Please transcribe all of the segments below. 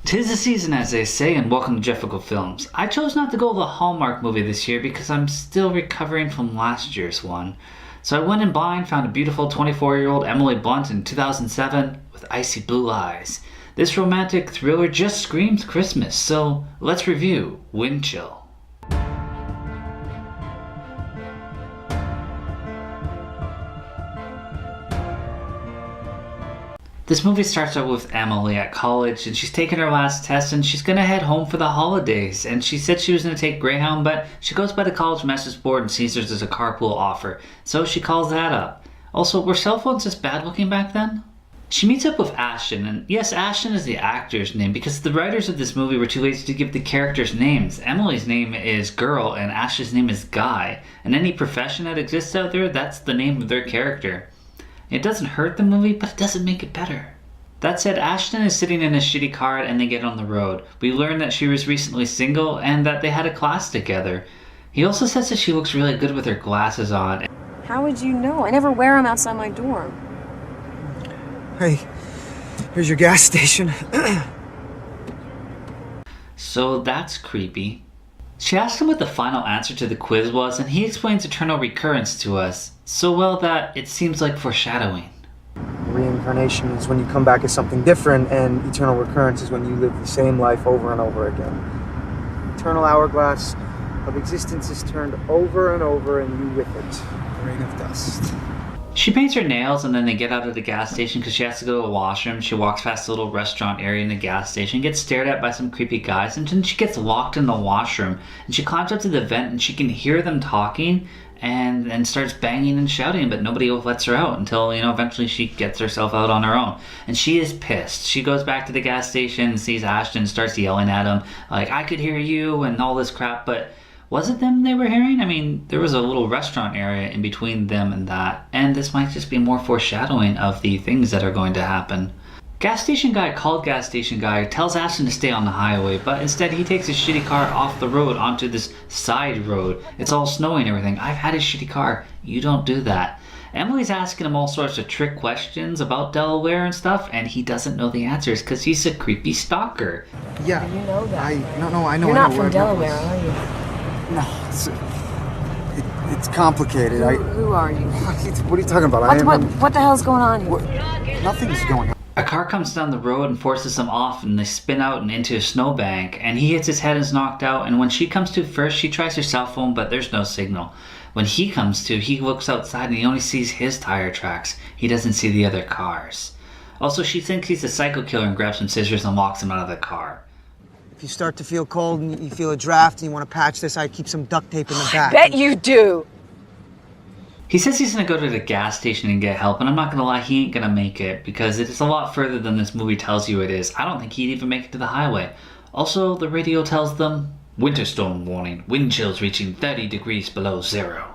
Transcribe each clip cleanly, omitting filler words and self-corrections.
'Tis the season, as they say, and welcome to Jefficho Films. I chose not to go with a Hallmark movie this year because I'm still recovering from last year's one. So I went in blind, found a beautiful 24-year-old Emily Blunt in 2007 with icy blue eyes. This romantic thriller just screams Christmas, so let's review Wind Chill. This movie starts out with Emily at college, and she's taking her last test, and she's gonna head home for the holidays. And she said she was gonna take Greyhound, but she goes by the college message board and sees there's a carpool offer, so she calls that up. Also, were cell phones just bad looking back then? She meets up with Ashton, and yes, Ashton is the actor's name because the writers of this movie were too lazy to give the characters names. Emily's name is Girl, and Ashton's name is Guy. And any profession that exists out there, that's the name of their character. It doesn't hurt the movie, but it doesn't make it better. That said, Ashton is sitting in a shitty car and they get on the road. We learn that she was recently single and that they had a class together. He also says that she looks really good with her glasses on. How would you know? I never wear them outside my dorm. Hey, here's your gas station. So that's creepy. She asked him what the final answer to the quiz was, and he explains eternal recurrence to us, so well that it seems like foreshadowing. Reincarnation is when you come back as something different, and eternal recurrence is when you live the same life over and over again. Eternal hourglass of existence is turned over and over, and you with it. A grain of dust. She paints her nails, and then they get out of the gas station because she has to go to the washroom. She walks past a little restaurant area in the gas station, gets stared at by some creepy guys, and then she gets locked in the washroom. And she climbs up to the vent, and she can hear them talking, and starts banging and shouting, but nobody lets her out until, eventually she gets herself out on her own. And she is pissed. She goes back to the gas station and sees Ashton and starts yelling at him, like, I could hear you, and all this crap, but was it them they were hearing? I mean, there was a little restaurant area in between them and that, and this might just be more foreshadowing of the things that are going to happen. Gas station guy called gas station guy tells Ashton to stay on the highway, but instead he takes his shitty car off the road onto this side road. It's all snowy and everything. I've had a shitty car. You don't do that. Emily's asking him all sorts of trick questions about Delaware and stuff, and he doesn't know the answers because he's a creepy stalker. Yeah. You know that. I know. You're not from Delaware, are you? No, it's complicated. Who are you? What are you talking about? What the hell's going on here? Nothing's going on. A car comes down the road and forces him off, and they spin out and into a snowbank, and he hits his head and is knocked out. And when she comes to first, she tries her cell phone, but there's no signal. When he comes to, he looks outside and he only sees his tire tracks. He doesn't see the other cars. Also, she thinks he's a psycho killer and grabs some scissors and locks him out of the car. If you start to feel cold and you feel a draft and you want to patch this, I keep some duct tape in the back. Bet you do. He says he's gonna go to the gas station and get help, and I'm not gonna lie, he ain't gonna make it because it is a lot further than this movie tells you it is. I don't think he'd even make it to the highway. Also, the radio tells them, winter storm warning, wind chills reaching 30 degrees below zero.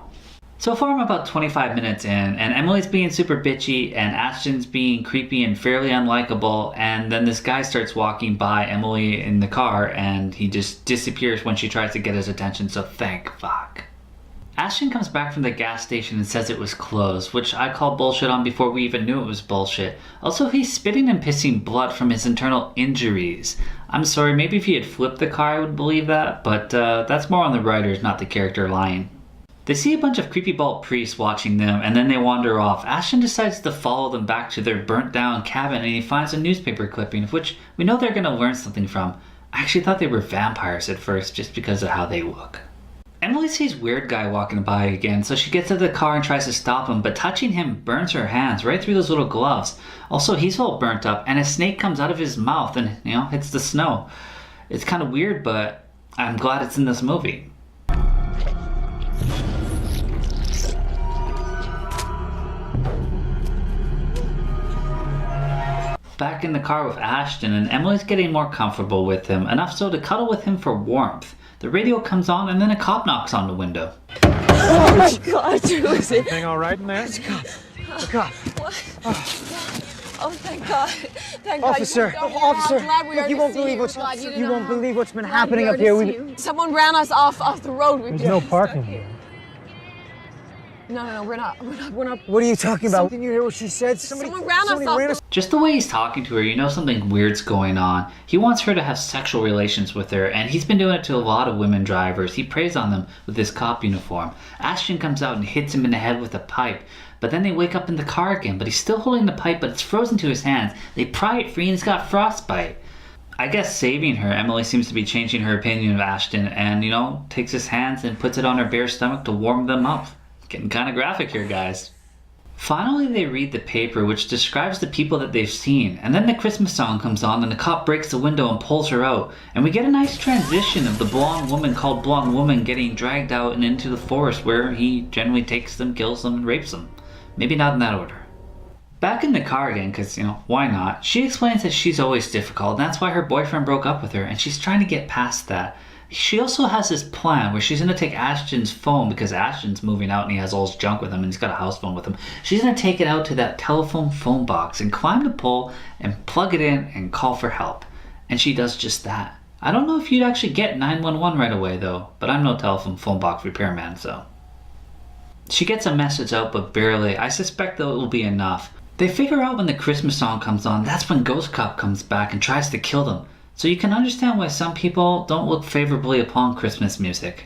So far I'm about 25 minutes in, and Emily's being super bitchy, and Ashton's being creepy and fairly unlikable, and then this guy starts walking by Emily in the car, and he just disappears when she tries to get his attention, so thank fuck. Ashton comes back from the gas station and says it was closed, which I call bullshit on before we even knew it was bullshit. Also, he's spitting and pissing blood from his internal injuries. I'm sorry, maybe if he had flipped the car I would believe that, but that's more on the writers, not the character lying. They see a bunch of creepy bald priests watching them, and then they wander off. Ashton decides to follow them back to their burnt down cabin, and he finds a newspaper clipping, of which we know they're going to learn something from. I actually thought they were vampires at first, just because of how they look. Emily sees weird guy walking by again, so she gets out of the car and tries to stop him, but touching him burns her hands right through those little gloves. Also, he's all burnt up, and a snake comes out of his mouth and, hits the snow. It's kind of weird, but I'm glad it's in this movie. Back in the car with Ashton, and Emily's getting more comfortable with him, enough so to cuddle with him for warmth. The radio comes on, and then a cop knocks on the window. Oh my God, who is it? Everything all right in there? It's a cop. A cop. What? Oh, thank God. Thank God. Officer, officer, look, you won't believe what's been happening up here. Someone ran us off the road. There's no parking here. No, we're not. What are you talking about? Didn't you hear what she said? Someone ran us off. Just the way he's talking to her, you know something weird's going on. He wants her to have sexual relations with her, and he's been doing it to a lot of women drivers. He preys on them with his cop uniform. Ashton comes out and hits him in the head with a pipe, but then they wake up in the car again, but he's still holding the pipe, but it's frozen to his hands. They pry it free and he's got frostbite. I guess saving her, Emily seems to be changing her opinion of Ashton and, takes his hands and puts it on her bare stomach to warm them up. Getting kind of graphic here, guys. Finally, they read the paper, which describes the people that they've seen, and then the Christmas song comes on and the cop breaks the window and pulls her out, and we get a nice transition of the blonde woman called Blonde Woman getting dragged out and into the forest where he generally takes them, kills them, and rapes them. Maybe not in that order. Back in the car again, because, why not? She explains that she's always difficult, and that's why her boyfriend broke up with her, and she's trying to get past that. She also has this plan where she's going to take Ashton's phone, because Ashton's moving out and he has all his junk with him and he's got a house phone with him. She's going to take it out to that telephone phone box and climb the pole and plug it in and call for help. And she does just that. I don't know if you'd actually get 911 right away though, but I'm no telephone phone box repairman, so. She gets a message out, but barely. I suspect that it will be enough. They figure out when the Christmas song comes on, that's when Ghost Cop comes back and tries to kill them. So you can understand why some people don't look favorably upon Christmas music.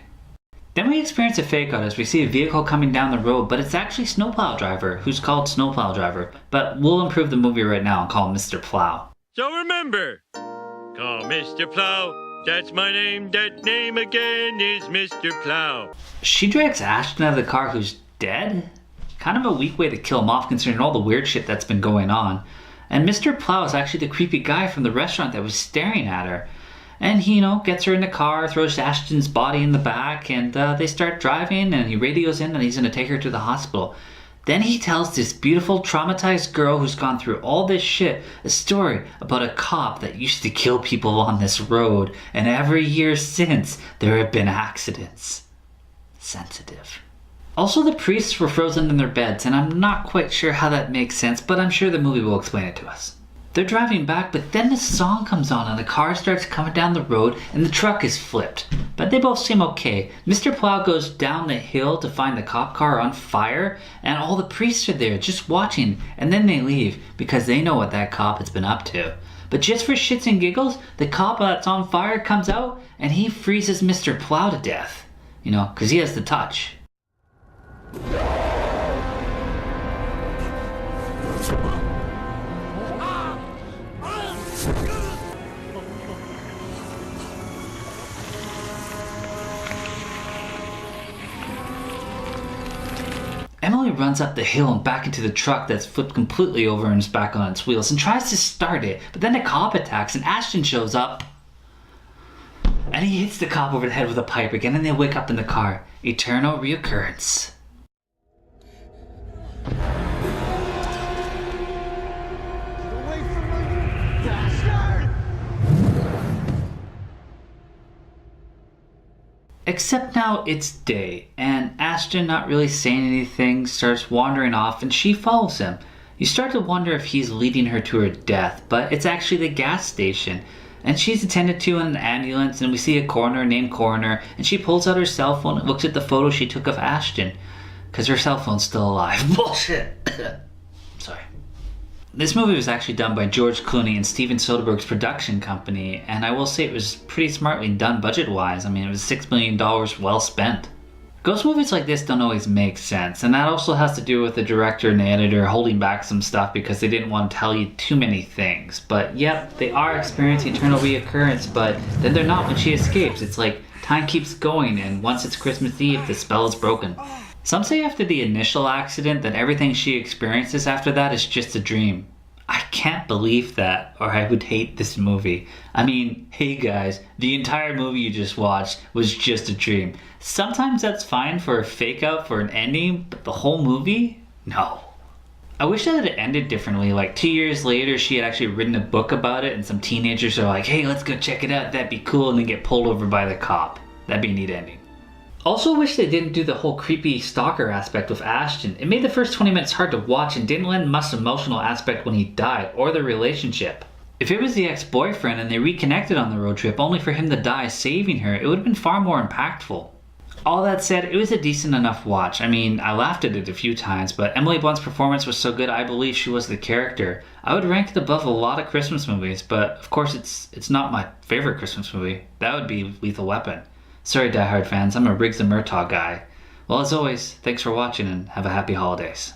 Then we experience a fake out as we see a vehicle coming down the road, but it's actually Snowplow Driver, who's called Snowplow Driver. But we'll improve the movie right now and call him Mr. Plow. So remember, call Mr. Plow. That's my name. That name again is Mr. Plow. She drags Ashton out of the car who's dead? Kind of a weak way to kill him off considering all the weird shit that's been going on. And Mr. Plow is actually the creepy guy from the restaurant that was staring at her. And he, gets her in the car, throws Ashton's body in the back, and they start driving, and he radios in that he's going to take her to the hospital. Then he tells this beautiful, traumatized girl who's gone through all this shit a story about a cop that used to kill people on this road, and every year since, there have been accidents. Sensitive. Also, the priests were frozen in their beds, and I'm not quite sure how that makes sense, but I'm sure the movie will explain it to us. They're driving back, but then the song comes on and the car starts coming down the road and the truck is flipped. But they both seem okay. Mr. Plow goes down the hill to find the cop car on fire, and all the priests are there just watching, and then they leave because they know what that cop has been up to. But just for shits and giggles, the cop that's on fire comes out and he freezes Mr. Plow to death. Because he has the touch. Emily runs up the hill and back into the truck that's flipped completely over and is back on its wheels and tries to start it, but then a cop attacks and Ashton shows up and he hits the cop over the head with a pipe again and they wake up in the car. Eternal reoccurrence. Except now it's day, and Ashton, not really saying anything, starts wandering off and she follows him. You start to wonder if he's leading her to her death, but it's actually the gas station. And she's attended to in an ambulance, and we see a coroner named Coroner, and she pulls out her cell phone and looks at the photo she took of Ashton. Because her cell phone's still alive. Bullshit! Sorry. This movie was actually done by George Clooney and Steven Soderbergh's production company, and I will say it was pretty smartly done budget-wise. I mean, it was $6 million well spent. Ghost movies like this don't always make sense, and that also has to do with the director and the editor holding back some stuff because they didn't want to tell you too many things. But yep, they are experiencing eternal reoccurrence, but then they're not when she escapes. It's like time keeps going, and once it's Christmas Eve, the spell is broken. Some say after the initial accident that everything she experiences after that is just a dream. I can't believe that, or I would hate this movie. I mean, hey guys, the entire movie you just watched was just a dream. Sometimes that's fine for a fake out for an ending, but the whole movie? No. I wish that it ended differently, like 2 years later she had actually written a book about it and some teenagers are like, hey, let's go check it out, that'd be cool, and then get pulled over by the cop. That'd be a neat ending. Also wish they didn't do the whole creepy stalker aspect with Ashton. It made the first 20 minutes hard to watch and didn't lend much emotional aspect when he died, or their relationship. If it was the ex-boyfriend and they reconnected on the road trip only for him to die saving her, it would have been far more impactful. All that said, it was a decent enough watch. I mean, I laughed at it a few times, but Emily Blunt's performance was so good I believe she was the character. I would rank it above a lot of Christmas movies, but of course it's not my favorite Christmas movie. That would be Lethal Weapon. Sorry, Die Hard fans, I'm a Riggs and Murtaugh guy. Well, as always, thanks for watching and have a happy holidays.